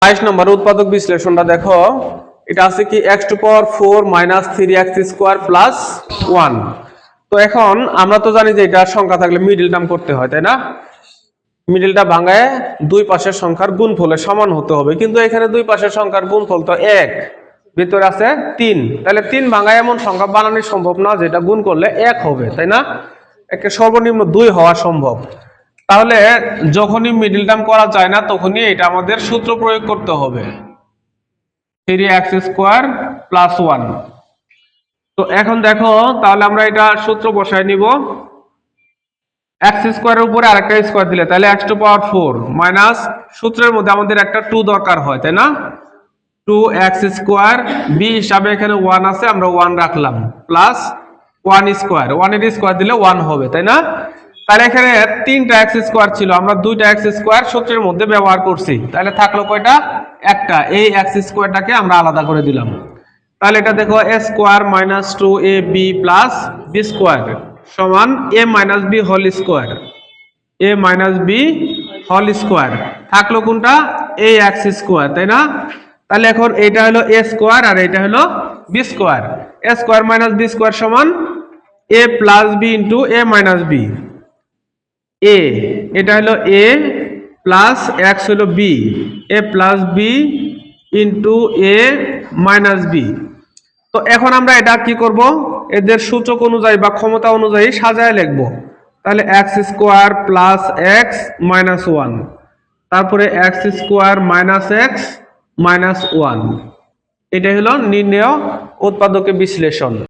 22 নম্বর উৎপাদক বিশ্লেষণটা দেখো, এটা আছে কি x টু পাওয়ার 4 মাইনাস 3x স্কয়ার প্লাস 1। তো এখন আমরা তো জানি যে এটা সংখ্যা থাকলে মিডল টার্ম করতে হয়, তাই না? মিডলটা ভাঙায় দুই পাশের সংখ্যার গুণফলের সমান হতে হবে, কিন্তু এখানে দুই পাশের সংখ্যার গুণফল তো 1, ভিতরে আছে 3, তাহলে 3 ভাঙায় এমন সংখ্যা বানানো সম্ভব না যেটা গুণ করলে 1 হবে, তাই না? একে সর্বনিম্ন 2 হওয়া সম্ভব। তাহলে যখনই মিডল টার্ম করা যায় না তখনই এটা আমাদের সূত্র প্রয়োগ করতে হবে, 3x স্কয়ার প্লাস 1। তো এখন দেখো, তাহলে আমরা এটা সূত্র বসায় নিব। x স্কয়ারের উপরে আরেকটা স্কয়ার দিলে তাহলে x টু পাওয়ার 4 মাইনাস সূত্রের মধ্যে আমাদের একটা 2 দরকার হয়, তাই না? 2x স্কয়ার, b হিসাবে এখানে 1 আছে, আমরা 1 রাখলাম, প্লাস 1 স্কয়ার, 1 এর স্কয়ার দিলে 1 হবে, তাই না? তাহলে এখানে 3টা x স্কয়ার ছিল, আমরা 2টা x স্কয়ার সূত্রের মধ্যে ব্যবহার করছি, তাহলে থাকলো কয়টা? একটা। এই x স্কয়ারটাকে আমরা আলাদা করে দিলাম। তাহলে এটা দেখো, a square minus 2ab plus b square সমান a মাইনাস b হোল স্কয়ার, a মাইনাস b হোল স্কয়ার। থাকলো কোনটা? এই x স্কয়ার, তাই না? তাহলে এখন এটা হলো a স্কয়ার আর এটা হলো b square. a square minus b square সমান a plus b into a মাইনাস b। a এটা হলো a প্লাস x হলো b, a plus b into a মাইনাস b। তো এখন আমরা এটা কি করব? এদের সূচক অনুযায়ী বা ক্ষমতা অনুযায়ী সাজায় লিখব। তাহলে x square plus x minus 1, তারপরে x square minus x minus 1। এটা হলো নির্ণেয় উৎপাদকের বিশ্লেষণ।